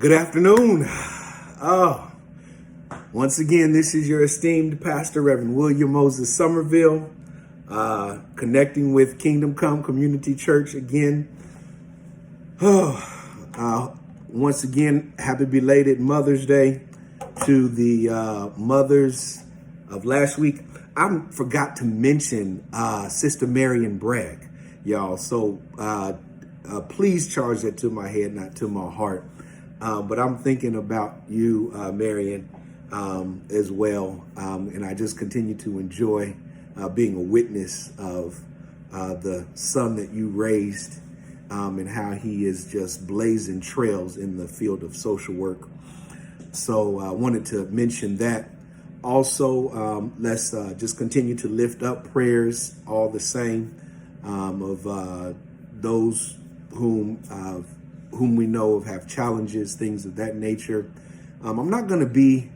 Good afternoon. Oh, once again, this is your esteemed Pastor Reverend William Moses Somerville, connecting with Kingdom Come Community Church again. Once again, happy belated Mother's Day to the mothers of last week. I forgot to mention Sister Marion Bragg, y'all. So please charge that to my head, not to my heart. But I'm thinking about you, Marion, as well. And I just continue to enjoy being a witness of the son that you raised and how he is just blazing trails in the field of social work. So I wanted to mention that. Also, let's just continue to lift up prayers all the same of those whom we know have challenges, things of that nature. I'm not going to be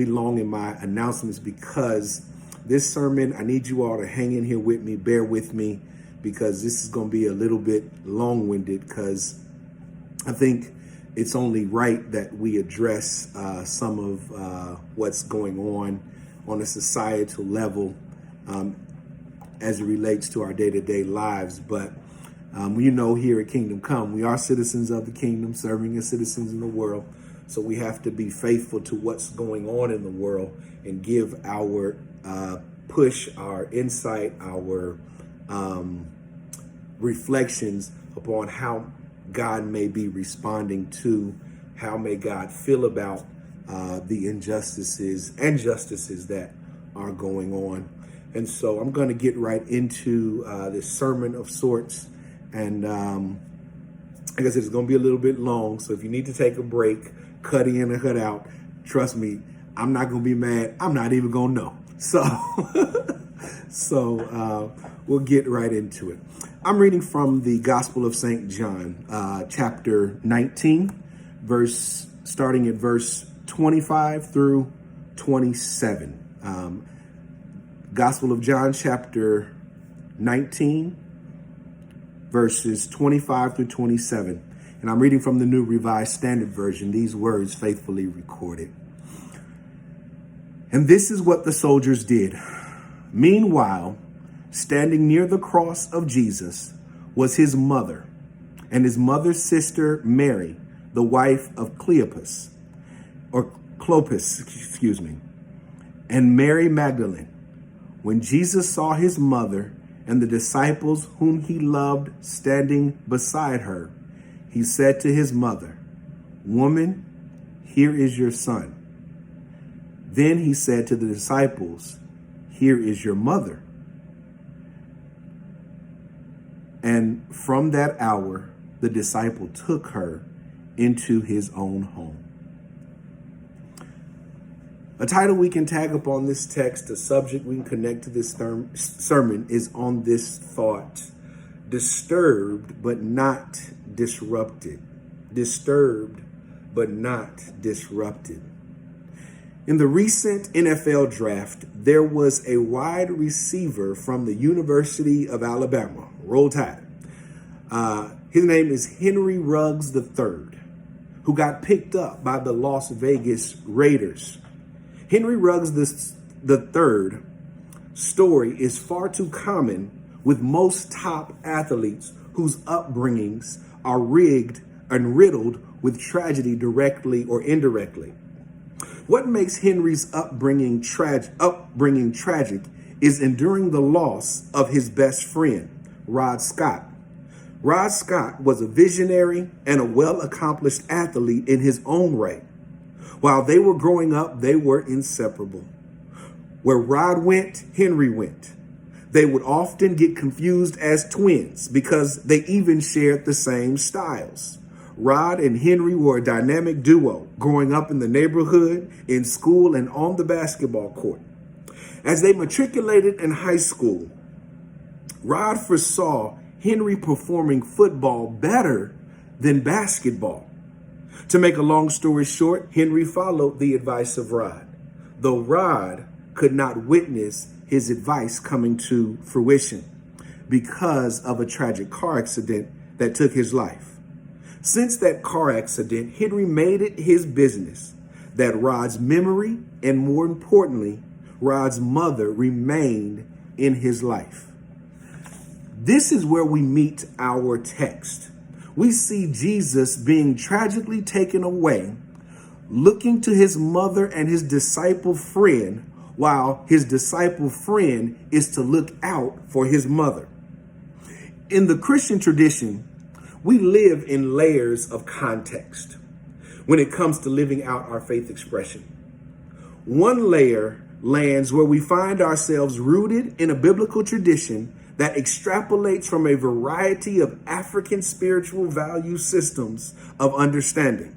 long in my announcements because this sermon, I need you all to hang in here with me, bear with me, because this is going to be a little bit long-winded, because I think it's only right that we address some of what's going on a societal level as it relates to our day-to-day lives. But you know, here at Kingdom Come, we are citizens of the kingdom, serving as citizens in the world. So we have to be faithful to what's going on in the world and give our push, our insight, our reflections upon how God may be responding to, how may God feel about the injustices and justices that are going on. And so I'm going to get right into this sermon of sorts. And like I said, it's going to be a little bit long. So if you need to take a break, cut in and cut out, trust me, I'm not going to be mad. I'm not even going to know. So we'll get right into it. I'm reading from the Gospel of St. John, chapter 19, starting at verse 25 through 27. Gospel of John, chapter 19, verses 25 through 27. And I'm reading from the New Revised Standard Version, these words faithfully recorded. And this is what the soldiers did. Meanwhile, standing near the cross of Jesus was his mother and his mother's sister Mary, the wife of Cleopas, and Mary Magdalene. When Jesus saw his mother and the disciples whom he loved standing beside her, he said to his mother, "Woman, here is your son." Then he said to the disciples, "Here is your mother." And from that hour, the disciple took her into his own home. A title we can tag upon this text, a subject we can connect to this sermon, is on this thought: disturbed but not disrupted. Disturbed but not disrupted. In the recent NFL draft, there was a wide receiver from the University of Alabama, Roll Tide. His name is Henry Ruggs III, who got picked up by the Las Vegas Raiders. Henry Ruggs III story is far too common with most top athletes whose upbringings are rigged and riddled with tragedy directly or indirectly. What makes Henry's upbringing tragic is enduring the loss of his best friend, Rod Scott. Rod Scott was a visionary and a well-accomplished athlete in his own right. While they were growing up, they were inseparable. Where Rod went, Henry went. They would often get confused as twins because they even shared the same styles. Rod and Henry were a dynamic duo growing up in the neighborhood, in school, and on the basketball court. As they matriculated in high school, Rod foresaw Henry performing football better than basketball. To make a long story short, Henry followed the advice of Rod, though Rod could not witness his advice coming to fruition because of a tragic car accident that took his life. Since that car accident, Henry made it his business that Rod's memory and, more importantly, Rod's mother remained in his life. This is where we meet our text. We see Jesus being tragically taken away, looking to his mother and his disciple friend, while his disciple friend is to look out for his mother. In the Christian tradition, we live in layers of context when it comes to living out our faith expression. One layer lands where we find ourselves rooted in a biblical tradition that extrapolates from a variety of African spiritual value systems of understanding.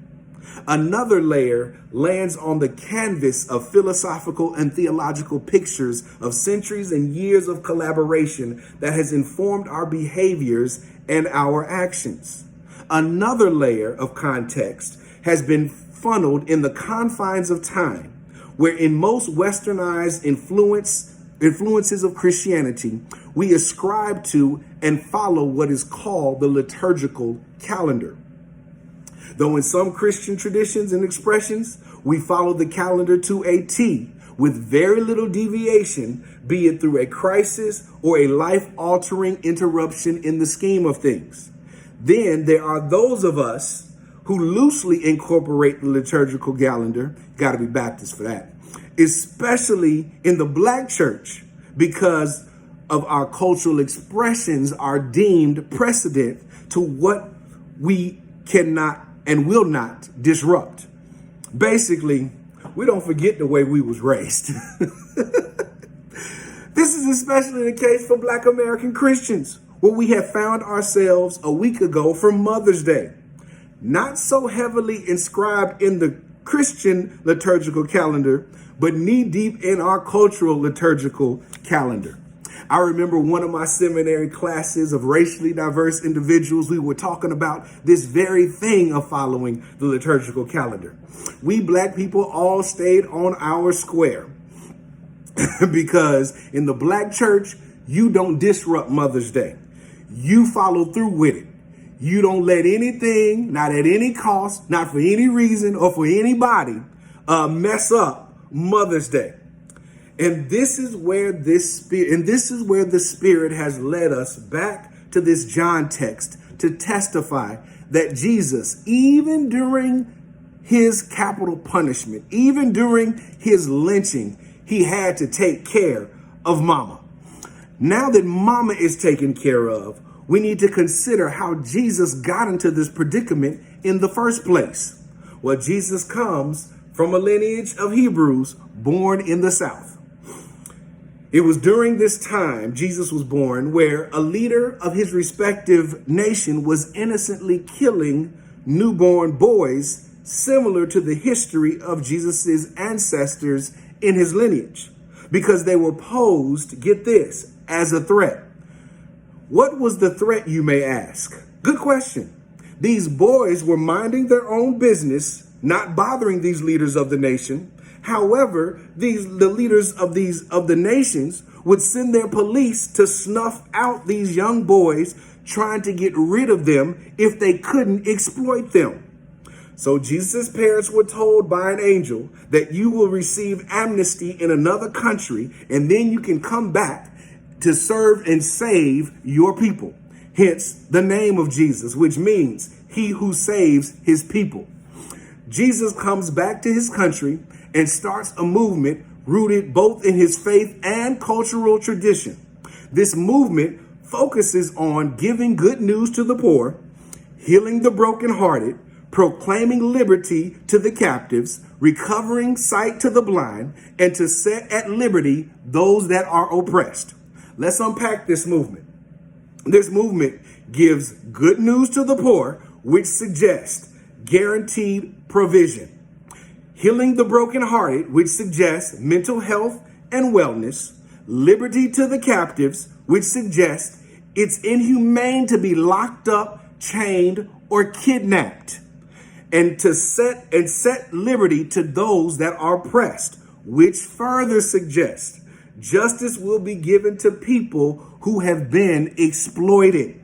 Another layer lands on the canvas of philosophical and theological pictures of centuries and years of collaboration that has informed our behaviors and our actions. Another layer of context has been funneled in the confines of time, where in most westernized influences of Christianity, we ascribe to and follow what is called the liturgical calendar. Though in some Christian traditions and expressions, we follow the calendar to a T with very little deviation, be it through a crisis or a life-altering interruption in the scheme of things. Then there are those of us who loosely incorporate the liturgical calendar, got to be Baptist for that, especially in the Black church, because of our cultural expressions are deemed precedent to what we cannot and will not disrupt. Basically, we don't forget the way we was raised. This is especially the case for Black American Christians, where we have found ourselves a week ago for Mother's Day. Not so heavily inscribed in the Christian liturgical calendar, but knee-deep in our cultural liturgical calendar. I remember one of my seminary classes of racially diverse individuals, we were talking about this very thing of following the liturgical calendar. We Black people all stayed on our square because in the Black church, you don't disrupt Mother's Day. You follow through with it. You don't let anything, not at any cost, not for any reason or for anybody, mess up Mother's Day. And this is where the Spirit has led us back to this John text to testify that Jesus, even during his capital punishment, even during his lynching, he had to take care of Mama. Now that Mama is taken care of, we need to consider how Jesus got into this predicament in the first place. Well, Jesus comes from a lineage of Hebrews born in the South. It was during this time Jesus was born where a leader of his respective nation was innocently killing newborn boys, similar to the history of Jesus's ancestors in his lineage, because they were posed, get this, as a threat. What was the threat, you may ask? Good question. These boys were minding their own business, not bothering these leaders of the nation. However, the leaders of the nations would send their police to snuff out these young boys, trying to get rid of them if they couldn't exploit them. So Jesus' parents were told by an angel that you will receive amnesty in another country, and then you can come back to serve and save your people. Hence the name of Jesus, which means he who saves his people. Jesus comes back to his country and starts a movement rooted both in his faith and cultural tradition. This movement focuses on giving good news to the poor, healing the brokenhearted, proclaiming liberty to the captives, recovering sight to the blind, and to set at liberty those that are oppressed. Let's unpack this movement. This movement gives good news to the poor, which suggests guaranteed provision. Healing the brokenhearted, which suggests mental health and wellness. Liberty to the captives, which suggests it's inhumane to be locked up, chained, or kidnapped. And to set liberty to those that are oppressed, which further suggests justice will be given to people who have been exploited.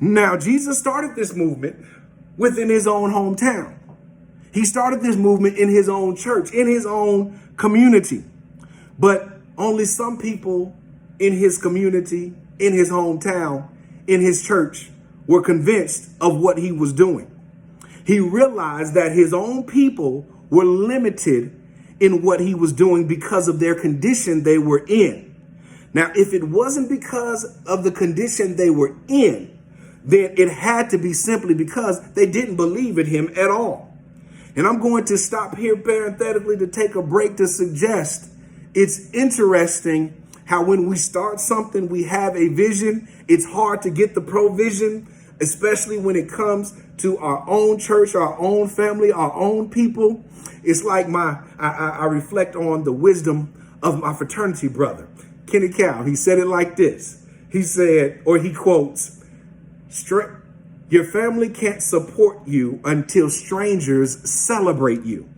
Now, Jesus started this movement within his own hometown. He started this movement in his own church, in his own community. But only some people in his community, in his hometown, in his church were convinced of what he was doing. He realized that his own people were limited in what he was doing because of their condition they were in. Now, if it wasn't because of the condition they were in, then it had to be simply because they didn't believe in him at all. And I'm going to stop here parenthetically to take a break to suggest it's interesting how when we start something, we have a vision. It's hard to get the provision, especially when it comes to our own church, our own family, our own people. It's like I reflect on the wisdom of my fraternity brother, Kenny Cow. He said it like this. He said, or he quotes, your family can't support you until strangers celebrate you.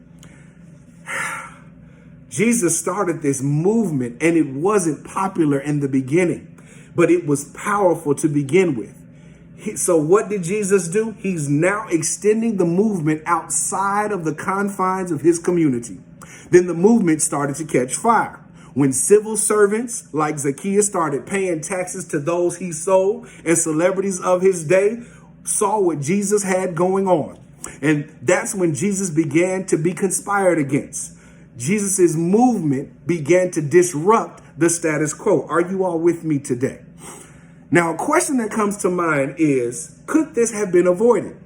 Jesus started this movement, and it wasn't popular in the beginning, but it was powerful to begin with. So what did Jesus do? He's now extending the movement outside of the confines of his community. Then the movement started to catch fire. When civil servants like Zacchaeus started paying taxes to those he sold, and celebrities of his day saw what Jesus had going on. And that's when Jesus began to be conspired against. Jesus's movement began to disrupt the status quo. Are you all with me today? Now, a question that comes to mind is, could this have been avoided?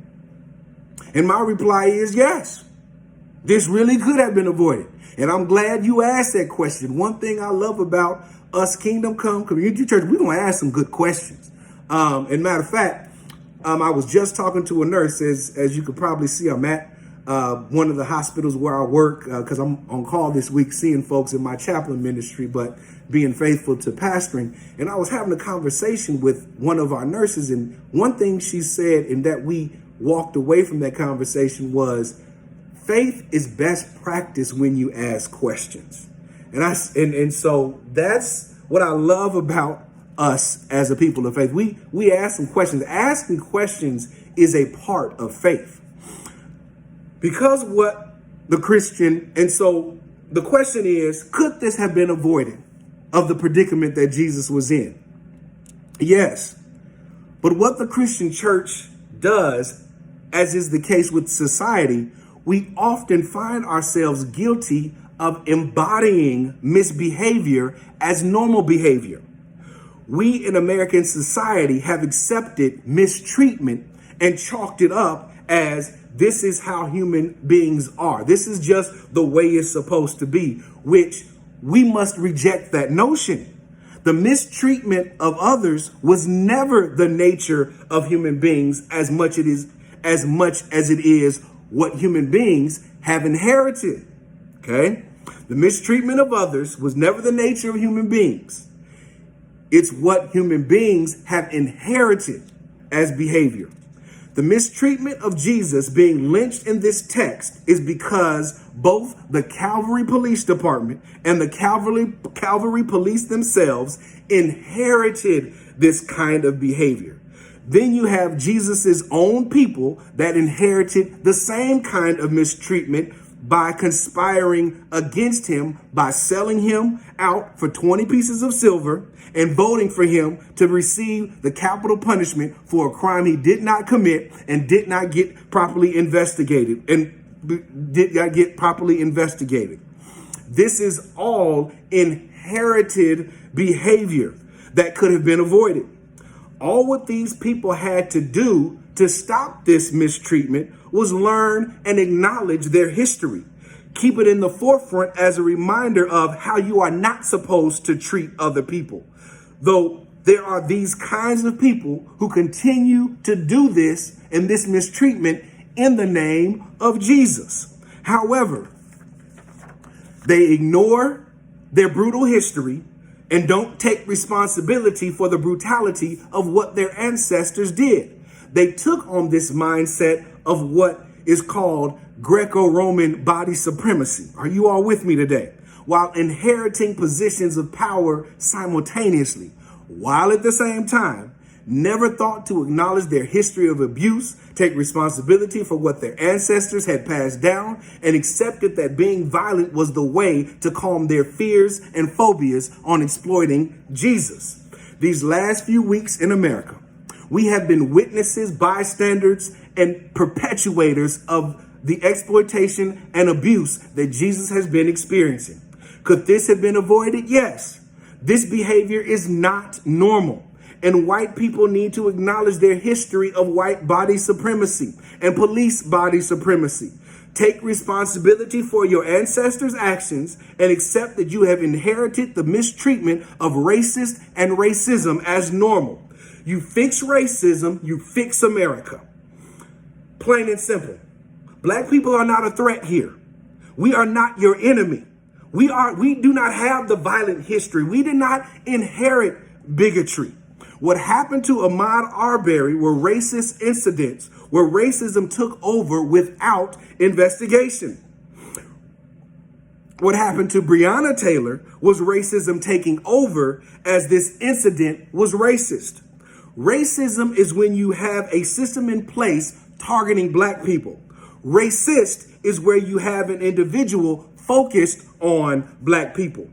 And my reply is yes. This really could have been avoided. And I'm glad you asked that question. One thing I love about us Kingdom Come Community Church, we're going to ask some good questions. And matter of fact, I was just talking to a nurse, as you could probably see, I'm at one of the hospitals where I work, because I'm on call this week seeing folks in my chaplain ministry, but being faithful to pastoring. And I was having a conversation with one of our nurses, and one thing she said, and that we walked away from that conversation, was faith is best practice when you ask questions. And so that's what I love about us as a people of faith. We ask some questions. Asking questions is a part of faith. Because what the Christian, and so the question is, could this have been avoided of the predicament that Jesus was in? Yes. But what the Christian church does, as is the case with society, we often find ourselves guilty of embodying misbehavior as normal behavior. We in American society have accepted mistreatment and chalked it up as this is how human beings are. This is just the way it's supposed to be, which we must reject that notion. The mistreatment of others was never the nature of human beings as much as it is what human beings have inherited. Okay? The mistreatment of others was never the nature of human beings. It's what human beings have inherited as behavior. The mistreatment of Jesus being lynched in this text is because both the Calvary Police Department and the Calvary Police themselves inherited this kind of behavior. Then you have Jesus's own people that inherited the same kind of mistreatment by conspiring against him, by selling him out for 20 pieces of silver and voting for him to receive the capital punishment for a crime he did not commit and did not get properly investigated. This is all inherited behavior that could have been avoided. All what these people had to do to stop this mistreatment was learn and acknowledge their history. Keep it in the forefront as a reminder of how you are not supposed to treat other people. Though there are these kinds of people who continue to do this and this mistreatment in the name of Jesus. However, they ignore their brutal history and don't take responsibility for the brutality of what their ancestors did. They took on this mindset of what is called Greco-Roman body supremacy. Are you all with me today? While inheriting positions of power simultaneously, while at the same time never thought to acknowledge their history of abuse, take responsibility for what their ancestors had passed down, and accepted that being violent was the way to calm their fears and phobias on exploiting Jesus. These last few weeks in America, we have been witnesses, bystanders, and perpetuators of the exploitation and abuse that Jesus has been experiencing. Could this have been avoided? Yes. This behavior is not normal. And white people need to acknowledge their history of white body supremacy and police body supremacy. Take responsibility for your ancestors' actions and accept that you have inherited the mistreatment of racist and racism as normal. You fix racism, you fix America. Plain and simple. Black people are not a threat here. We are not your enemy. We do not have the violent history. We did not inherit bigotry. What happened to Ahmaud Arbery were racist incidents where racism took over without investigation. What happened to Breonna Taylor was racism taking over as this incident was racist. Racism is when you have a system in place targeting black people. Racist is where you have an individual focused on black people.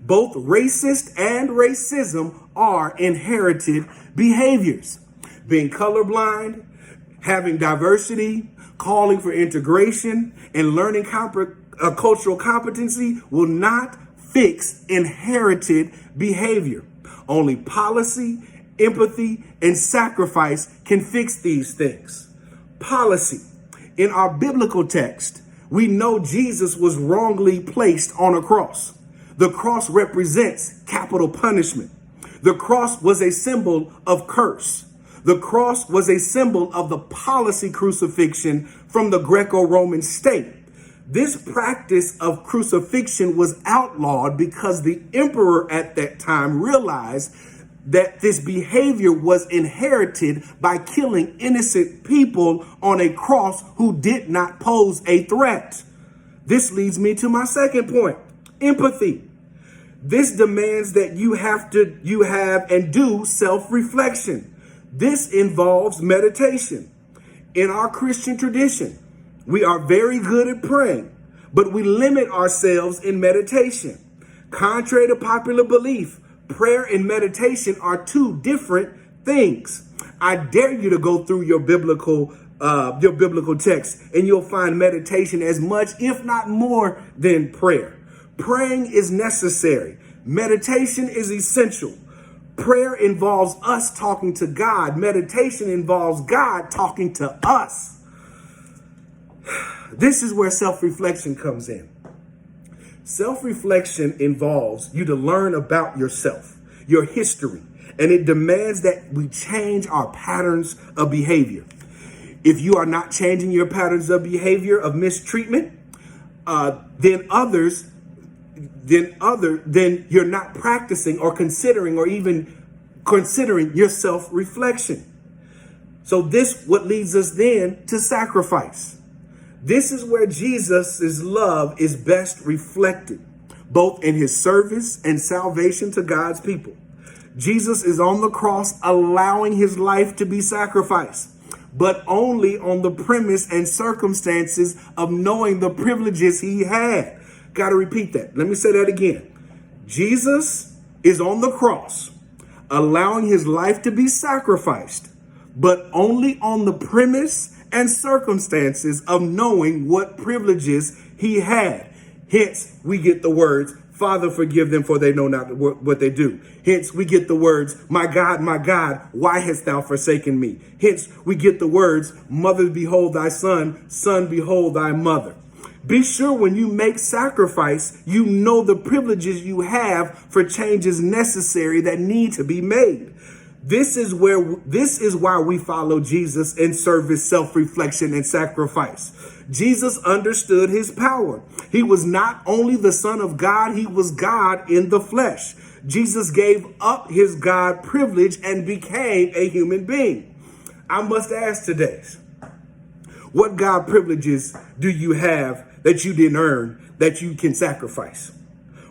Both racist and racism are inherited behaviors. Being colorblind, having diversity, calling for integration, and learning cultural competency will not fix inherited behavior. Only policy, empathy, and sacrifice can fix these things. Policy. In our biblical text, we know Jesus was wrongly placed on a cross. The cross represents capital punishment. The cross was a symbol of curse. The cross was a symbol of the policy crucifixion from the Greco-Roman state. This practice of crucifixion was outlawed because the emperor at that time realized that this behavior was inherited by killing innocent people on a cross who did not pose a threat. This leads me to my second point, empathy. This demands that you have and do self-reflection. This involves meditation. In our Christian tradition, we are very good at praying, but we limit ourselves in meditation. Contrary to popular belief, prayer and meditation are two different things. I dare you to go through your biblical text, and you'll find meditation as much, if not more, than prayer. Praying is necessary. Meditation is essential. Prayer involves us talking to God. Meditation involves God talking to us. This is where self-reflection comes in. Self-reflection involves you to learn about yourself, your history, and it demands that we change our patterns of behavior. If you are not changing your patterns of behavior of mistreatment, then you're not practicing or considering your self-reflection. So this what leads us then to sacrifice. This is where Jesus' love is best reflected, both in his service and salvation to God's people. Jesus is on the cross allowing his life to be sacrificed, but only on the premise and circumstances of knowing the privileges he had. Got to repeat that. Let me say that again. Jesus is on the cross allowing his life to be sacrificed, but only on the premise and circumstances of knowing what privileges he had. Hence, we get the words, Father, forgive them, for they know not what they do. Hence, we get the words, my God, why hast thou forsaken me? Hence, we get the words, mother, behold thy son, son, behold thy mother. Be sure when you make sacrifice, you know the privileges you have for changes necessary that need to be made. This is why we follow Jesus in service, self-reflection, and sacrifice. Jesus understood his power. He was not only the Son of God, he was God in the flesh. Jesus gave up his God privilege and became a human being. I must ask today, what God privileges do you have that you didn't earn, that you can sacrifice?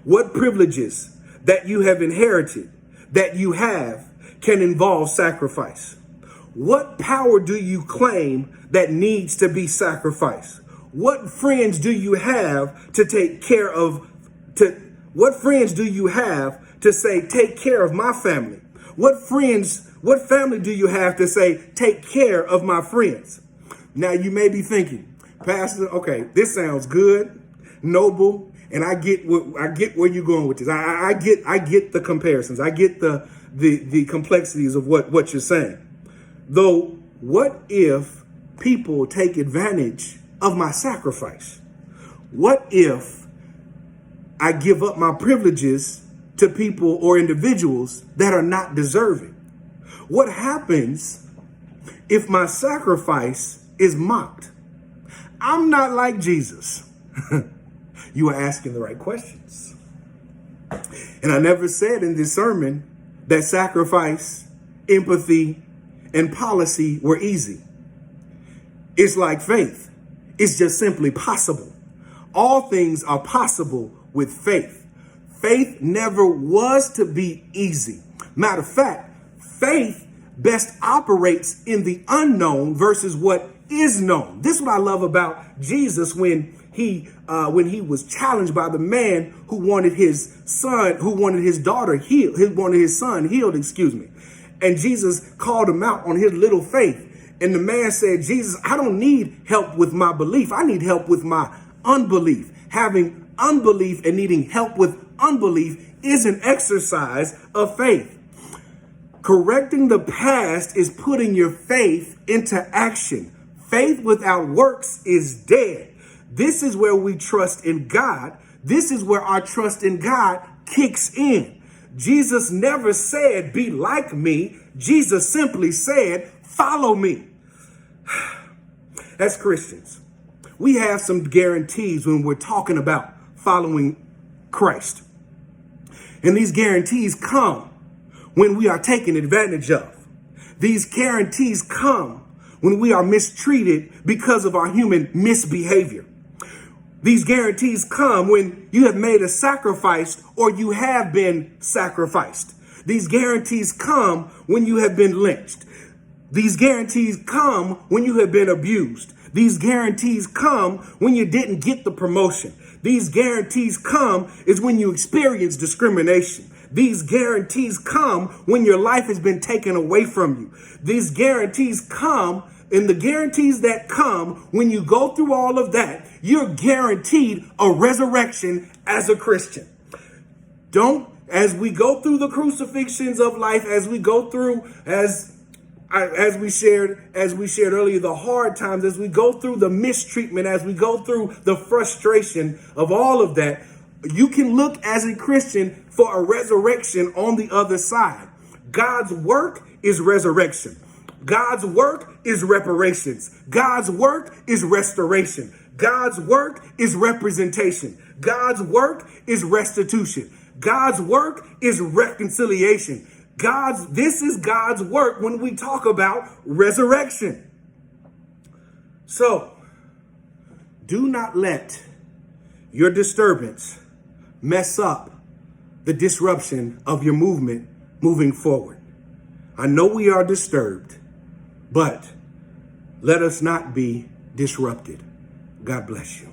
What privileges that you have inherited, that you have, can involve sacrifice? What power do you claim that needs to be sacrificed? What friends do you have to take care of? What friends do you have to say, take care of my family? What family do you have to say, take care of my friends? Now you may be thinking, Pastor, okay, this sounds good, noble, and I get where you're going with this. I get the comparisons. I get the complexities of what you're saying. Though, what if people take advantage of my sacrifice? What if I give up my privileges to people or individuals that are not deserving? What happens if my sacrifice is mocked? I'm not like Jesus. You are asking the right questions. And I never said in this sermon that sacrifice, empathy, and policy were easy. It's like faith. It's just simply possible. All things are possible with faith. Faith never was to be easy. Matter of fact, faith best operates in the unknown versus what is known. This is what I love about Jesus when he was challenged by the man who wanted his son healed, excuse me. And Jesus called him out on his little faith. And the man said, Jesus, I don't need help with my belief. I need help with my unbelief. Having unbelief and needing help with unbelief is an exercise of faith. Correcting the past is putting your faith into action. Faith without works is dead. This is where we trust in God. This is where our trust in God kicks in. Jesus never said, be like me. Jesus simply said, follow me. As Christians, we have some guarantees when we're talking about following Christ. And these guarantees come when we are taken advantage of. These guarantees come when we are mistreated because of our human misbehavior. These guarantees come when you have made a sacrifice or you have been sacrificed. These guarantees come when you have been lynched. These guarantees come when you have been abused. These guarantees come when you didn't get the promotion. These guarantees come is when you experience discrimination. These guarantees come when your life has been taken away from you. These guarantees come, and the guarantees that come when you go through all of that, you're guaranteed a resurrection as a Christian. As we go through the crucifixions of life, as we go through, as we shared earlier, the hard times, as we go through the mistreatment, as we go through the frustration of all of that, you can look as a Christian for a resurrection on the other side. God's work is resurrection. God's work is reparations. God's work is restoration. God's work is representation. God's work is restitution. God's work is reconciliation. This is God's work when we talk about resurrection. So, do not let your disturbance mess up the disruption of your movement moving forward. I know we are disturbed, but let us not be disrupted. God bless you.